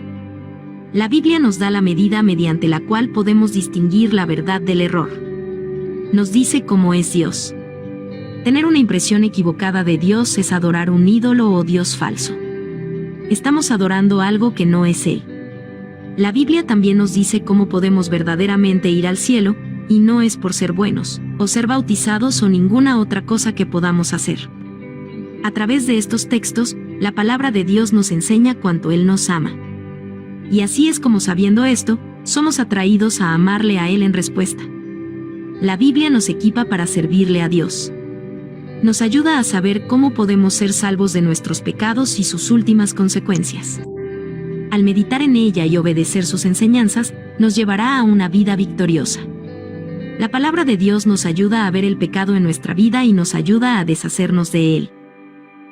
La Biblia nos da la medida mediante la cual podemos distinguir la verdad del error. Nos dice cómo es Dios. Tener una impresión equivocada de Dios es adorar un ídolo o Dios falso. Estamos adorando algo que no es Él. La Biblia también nos dice cómo podemos verdaderamente ir al cielo, y no es por ser buenos, o ser bautizados o ninguna otra cosa que podamos hacer. A través de estos textos, la palabra de Dios nos enseña cuánto Él nos ama. Y así es como, sabiendo esto, somos atraídos a amarle a Él en respuesta. La Biblia nos equipa para servirle a Dios. Nos ayuda a saber cómo podemos ser salvos de nuestros pecados y sus últimas consecuencias. Al meditar en ella y obedecer sus enseñanzas, nos llevará a una vida victoriosa. La palabra de Dios nos ayuda a ver el pecado en nuestra vida y nos ayuda a deshacernos de él.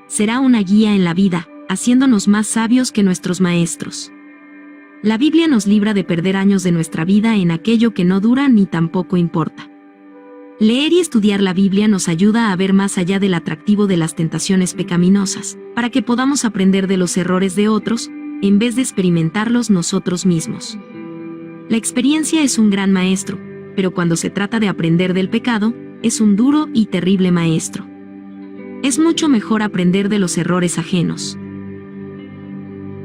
Será una guía en la vida, haciéndonos más sabios que nuestros maestros. La Biblia nos libra de perder años de nuestra vida en aquello que no dura ni tampoco importa. Leer y estudiar la Biblia nos ayuda a ver más allá del atractivo de las tentaciones pecaminosas, para que podamos aprender de los errores de otros, en vez de experimentarlos nosotros mismos. La experiencia es un gran maestro, pero cuando se trata de aprender del pecado, es un duro y terrible maestro. Es mucho mejor aprender de los errores ajenos.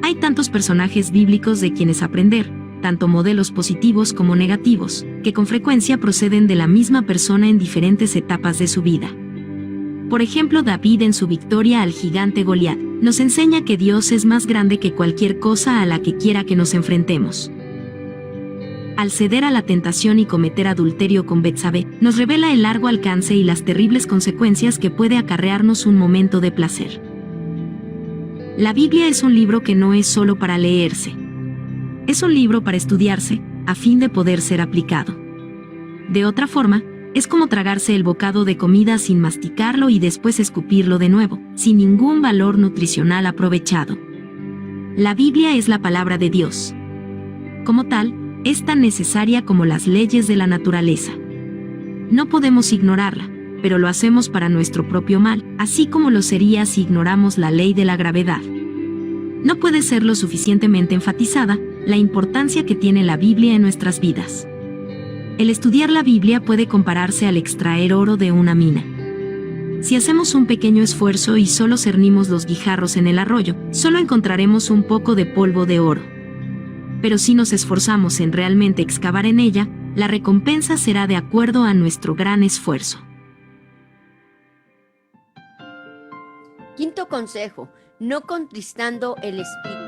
Hay tantos personajes bíblicos de quienes aprender, tanto modelos positivos como negativos, que con frecuencia proceden de la misma persona en diferentes etapas de su vida. Por ejemplo, David en su victoria al gigante Goliat, nos enseña que Dios es más grande que cualquier cosa a la que quiera que nos enfrentemos. Al ceder a la tentación y cometer adulterio con Betsabé, nos revela el largo alcance y las terribles consecuencias que puede acarrearnos un momento de placer. La Biblia es un libro que no es solo para leerse. Es un libro para estudiarse, a fin de poder ser aplicado. De otra forma, es como tragarse el bocado de comida sin masticarlo y después escupirlo de nuevo, sin ningún valor nutricional aprovechado. La Biblia es la palabra de Dios. Como tal, es tan necesaria como las leyes de la naturaleza. No podemos ignorarla, pero lo hacemos para nuestro propio mal, así como lo sería si ignoramos la ley de la gravedad. No puede ser lo suficientemente enfatizada la importancia que tiene la Biblia en nuestras vidas. El estudiar la Biblia puede compararse al extraer oro de una mina. Si hacemos un pequeño esfuerzo y solo cernimos los guijarros en el arroyo, solo encontraremos un poco de polvo de oro. Pero si nos esforzamos en realmente excavar en ella, la recompensa será de acuerdo a nuestro gran esfuerzo. Quinto consejo, no contristando el espíritu.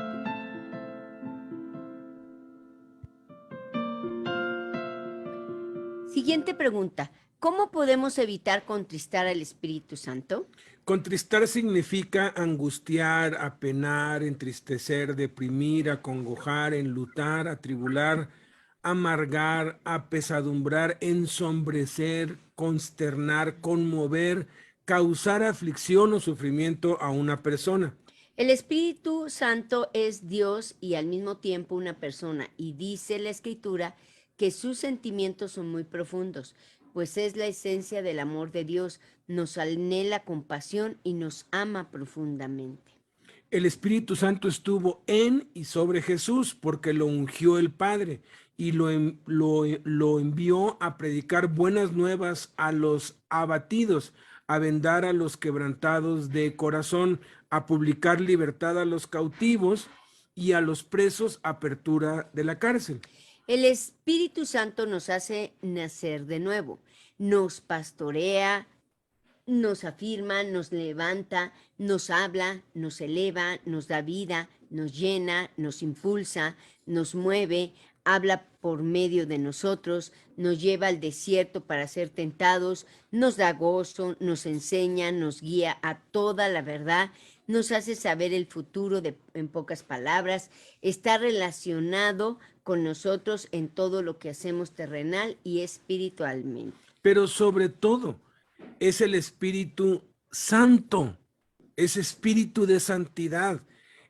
Siguiente pregunta, ¿cómo podemos evitar contristar al Espíritu Santo? Contristar significa angustiar, apenar, entristecer, deprimir, acongojar, enlutar, atribular, amargar, apesadumbrar, ensombrecer, consternar, conmover, causar aflicción o sufrimiento a una persona. El Espíritu Santo es Dios y al mismo tiempo una persona, y dice la Escritura que sus sentimientos son muy profundos, pues es la esencia del amor de Dios, nos anhela compasión y nos ama profundamente. El Espíritu Santo estuvo en y sobre Jesús porque lo ungió el Padre y lo envió a predicar buenas nuevas a los abatidos, a vendar a los quebrantados de corazón, a publicar libertad a los cautivos y a los presos apertura de la cárcel. El Espíritu Santo nos hace nacer de nuevo, nos pastorea, nos afirma, nos levanta, nos habla, nos eleva, nos da vida, nos llena, nos impulsa, nos mueve, habla por medio de nosotros, nos lleva al desierto para ser tentados, nos da gozo, nos enseña, nos guía a toda la verdad, nos hace saber el futuro en pocas palabras, está relacionado con nosotros en todo lo que hacemos terrenal y espiritualmente. Pero sobre todo, es el Espíritu Santo, es espíritu de santidad.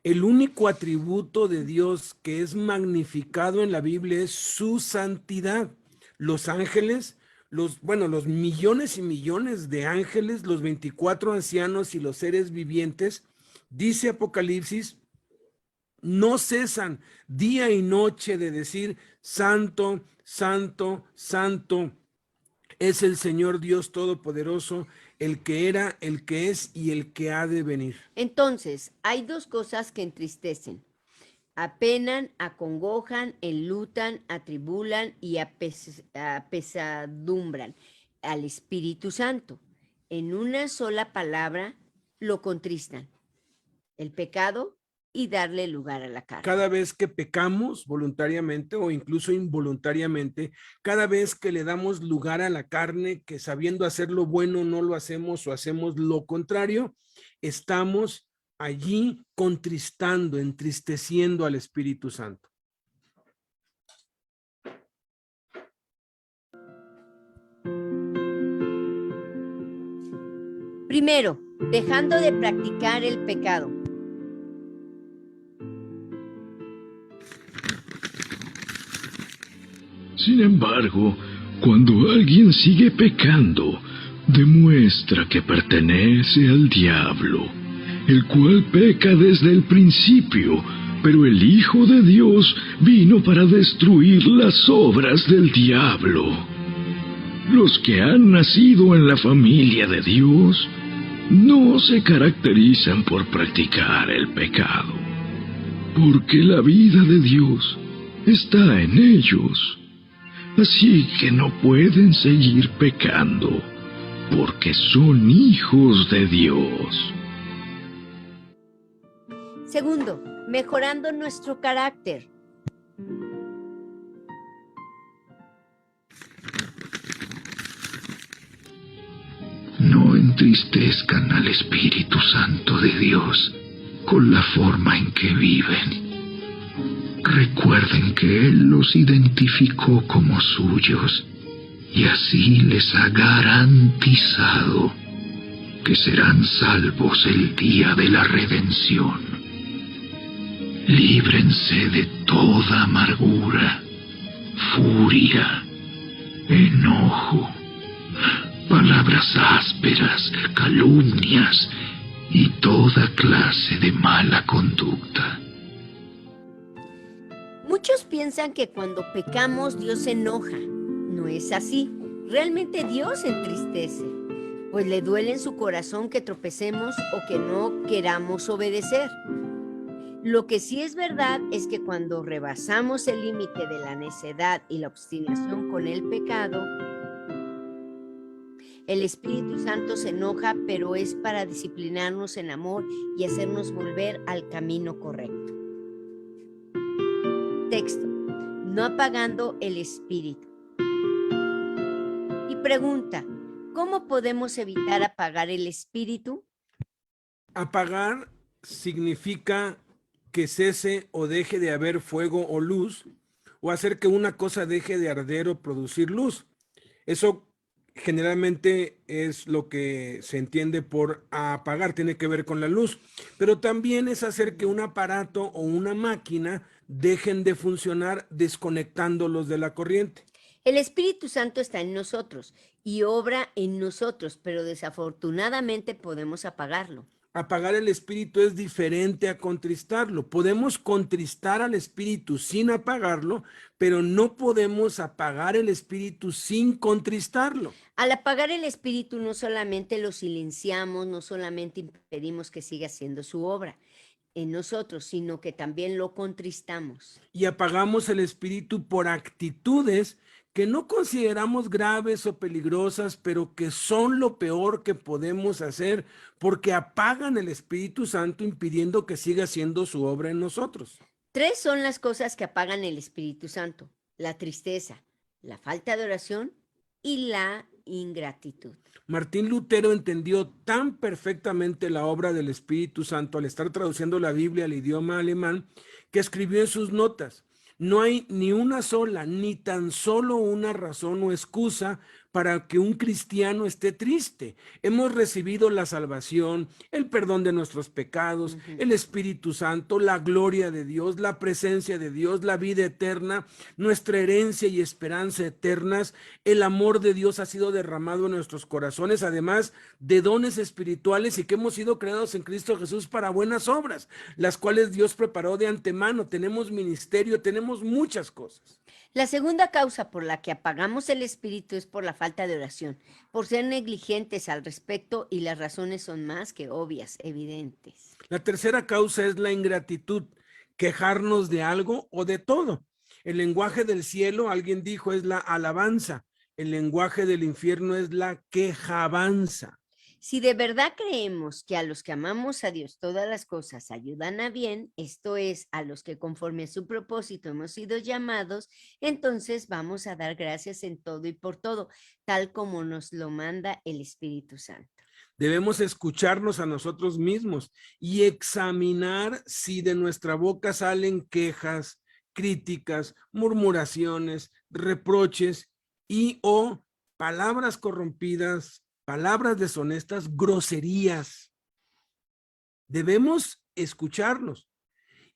El único atributo de Dios que es magnificado en la Biblia es su santidad. Los ángeles, los millones y millones de ángeles, los 24 ancianos y los seres vivientes, dice Apocalipsis, no cesan día y noche de decir, santo, santo, santo, es el Señor Dios Todopoderoso, el que era, el que es y el que ha de venir. Entonces, hay dos cosas que entristecen. Apenan, acongojan, enlutan, atribulan y apesadumbran al Espíritu Santo. En una sola palabra lo contristan. El pecado y darle lugar a la carne. Cada vez que pecamos voluntariamente o incluso involuntariamente, cada vez que le damos lugar a la carne, que sabiendo hacer lo bueno no lo hacemos o hacemos lo contrario, estamos allí contristando, entristeciendo al Espíritu Santo. Primero, dejando de practicar el pecado. Sin embargo, cuando alguien sigue pecando, demuestra que pertenece al diablo, el cual peca desde el principio, pero el Hijo de Dios vino para destruir las obras del diablo. Los que han nacido en la familia de Dios no se caracterizan por practicar el pecado, porque la vida de Dios está en ellos. Así que no pueden seguir pecando, porque son hijos de Dios. Segundo, mejorando nuestro carácter. No entristezcan al Espíritu Santo de Dios con la forma en que viven. Recuerden que Él los identificó como suyos y así les ha garantizado que serán salvos el día de la redención. Líbrense de toda amargura, furia, enojo, palabras ásperas, calumnias y toda clase de mala conducta. Muchos piensan que cuando pecamos Dios se enoja. No es así. Realmente Dios se entristece, pues le duele en su corazón que tropecemos o que no queramos obedecer. Lo que sí es verdad es que cuando rebasamos el límite de la necedad y la obstinación con el pecado, el Espíritu Santo se enoja, pero es para disciplinarnos en amor y hacernos volver al camino correcto. Texto: no apagando el Espíritu. Y pregunta: ¿cómo podemos evitar apagar el Espíritu? Apagar significa que cese o deje de haber fuego o luz, o hacer que una cosa deje de arder o producir luz. Eso generalmente es lo que se entiende por apagar, tiene que ver con la luz, pero también es hacer que un aparato o una máquina dejen de funcionar desconectándolos de la corriente. El Espíritu Santo está en nosotros y obra en nosotros, pero desafortunadamente podemos apagarlo. Apagar el Espíritu es diferente a contristarlo. Podemos contristar al Espíritu sin apagarlo, pero no podemos apagar el Espíritu sin contristarlo. Al apagar el Espíritu no solamente lo silenciamos, no solamente impedimos que siga haciendo su obra en nosotros, sino que también lo contristamos. Y apagamos el Espíritu por actitudes que no consideramos graves o peligrosas, pero que son lo peor que podemos hacer, porque apagan el Espíritu Santo impidiendo que siga haciendo su obra en nosotros. 3 son las cosas que apagan el Espíritu Santo: la tristeza, la falta de oración y la ingratitud. Martín Lutero entendió tan perfectamente la obra del Espíritu Santo al estar traduciendo la Biblia al idioma alemán, que escribió en sus notas: no hay ni una sola, ni tan solo una razón o excusa para que un cristiano esté triste. Hemos recibido la salvación, el perdón de nuestros pecados, el Espíritu Santo, la gloria de Dios, la presencia de Dios, la vida eterna, nuestra herencia y esperanza eternas. El amor de Dios ha sido derramado en nuestros corazones, además de dones espirituales, y que hemos sido creados en Cristo Jesús para buenas obras, las cuales Dios preparó de antemano. Tenemos ministerio, tenemos muchas cosas. La segunda causa por la que apagamos el Espíritu es por la falta de oración, por ser negligentes al respecto, y las razones son más que obvias, evidentes. La tercera causa es la ingratitud, quejarnos de algo o de todo. El lenguaje del cielo, alguien dijo, es la alabanza. El lenguaje del infierno es la quejabanza. Si de verdad creemos que a los que amamos a Dios todas las cosas ayudan a bien, esto es, a los que conforme a su propósito hemos sido llamados, entonces vamos a dar gracias en todo y por todo, tal como nos lo manda el Espíritu Santo. Debemos escucharnos a nosotros mismos y examinar si de nuestra boca salen quejas, críticas, murmuraciones, reproches y o palabras corrompidas, palabras deshonestas, groserías. Debemos escucharnos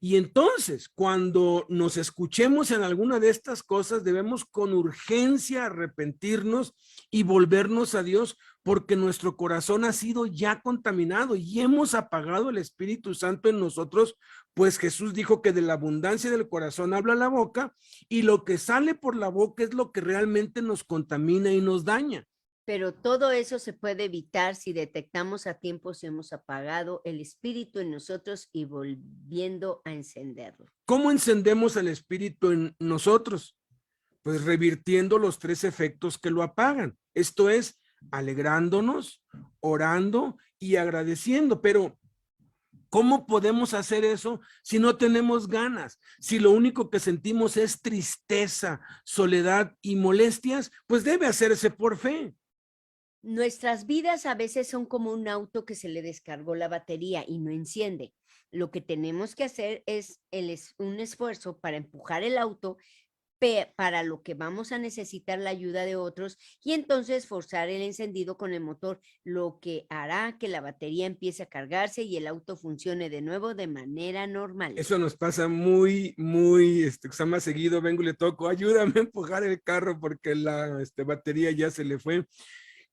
Y entonces, cuando nos escuchemos en alguna de estas cosas, debemos con urgencia arrepentirnos y volvernos a Dios, porque nuestro corazón ha sido ya contaminado y hemos apagado el Espíritu Santo en nosotros, pues Jesús dijo que de la abundancia del corazón habla la boca, y lo que sale por la boca es lo que realmente nos contamina y nos daña. Pero todo eso se puede evitar si detectamos a tiempo si hemos apagado el espíritu en nosotros y volviendo a encenderlo. ¿Cómo encendemos el Espíritu en nosotros? Pues revirtiendo los 3 efectos que lo apagan. Esto es, alegrándonos, orando y agradeciendo. Pero ¿cómo podemos hacer eso si no tenemos ganas? Si lo único que sentimos es tristeza, soledad y molestias, pues debe hacerse por fe. Nuestras vidas a veces son como un auto que se le descargó la batería y no enciende. Lo que tenemos que hacer es un esfuerzo para empujar el auto, para lo que vamos a necesitar la ayuda de otros, y entonces forzar el encendido con el motor, lo que hará que la batería empiece a cargarse y el auto funcione de nuevo de manera normal. Eso nos pasa muy más seguido. Vengo y le toco, ayúdame a empujar el carro porque la batería ya se le fue.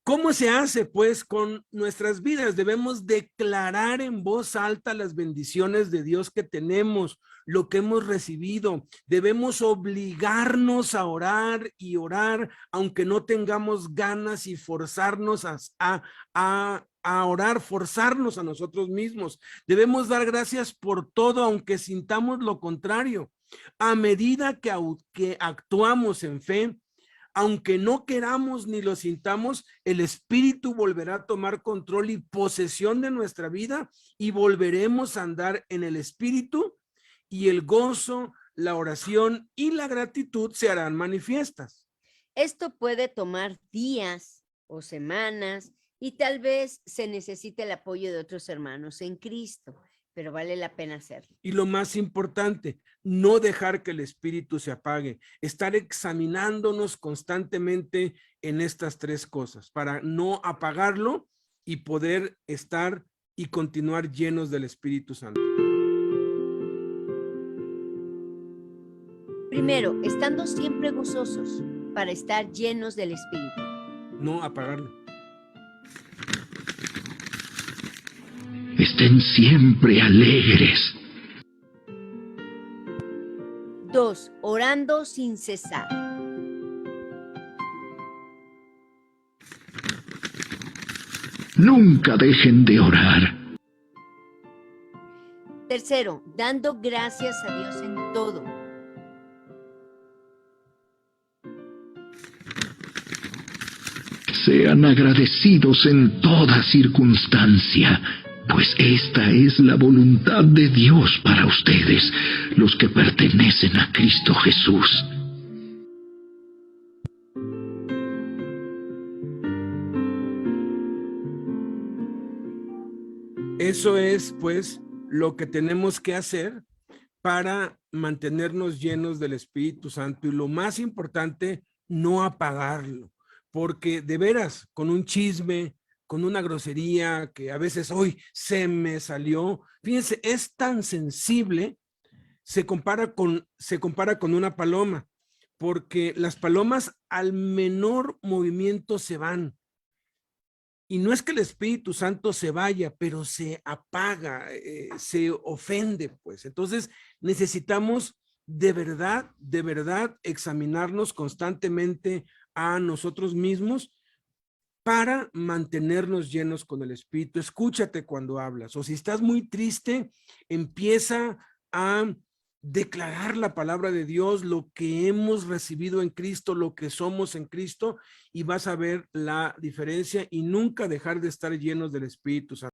¿Cómo se hace? Pues con nuestras vidas debemos declarar en voz alta las bendiciones de Dios que tenemos, lo que hemos recibido. Debemos obligarnos a orar y orar, aunque no tengamos ganas, y forzarnos a orar, forzarnos a nosotros mismos. Debemos dar gracias por todo, aunque sintamos lo contrario. A medida que actuamos en fe, aunque no queramos ni lo sintamos, el Espíritu volverá a tomar control y posesión de nuestra vida, y volveremos a andar en el Espíritu, y el gozo, la oración y la gratitud se harán manifiestas. Esto puede tomar días o semanas, y tal vez se necesite el apoyo de otros hermanos en Cristo, pero vale la pena hacerlo. Y lo más importante, no dejar que el espíritu se apague, estar examinándonos constantemente en estas 3 cosas para no apagarlo y poder estar y continuar llenos del Espíritu Santo. Primero, estando siempre gozosos para estar llenos del Espíritu. No apagarlo. Estén siempre alegres. 2, orando sin cesar. Nunca dejen de orar. Tercero, dando gracias a Dios en todo. Sean agradecidos en toda circunstancia, pues esta es la voluntad de Dios para ustedes, los que pertenecen a Cristo Jesús. Eso es, pues, lo que tenemos que hacer para mantenernos llenos del Espíritu Santo, y lo más importante, no apagarlo, porque de veras, con un chisme, con una grosería que a veces hoy se me salió, fíjense, es tan sensible, se compara con una paloma, porque las palomas al menor movimiento se van. Y no es que el Espíritu Santo se vaya, pero se apaga, se ofende, pues. Entonces necesitamos de verdad examinarnos constantemente a nosotros mismos para mantenernos llenos con el Espíritu. Escúchate cuando hablas, o si estás muy triste, empieza a declarar la palabra de Dios, lo que hemos recibido en Cristo, lo que somos en Cristo, y vas a ver la diferencia, y nunca dejar de estar llenos del Espíritu Santo.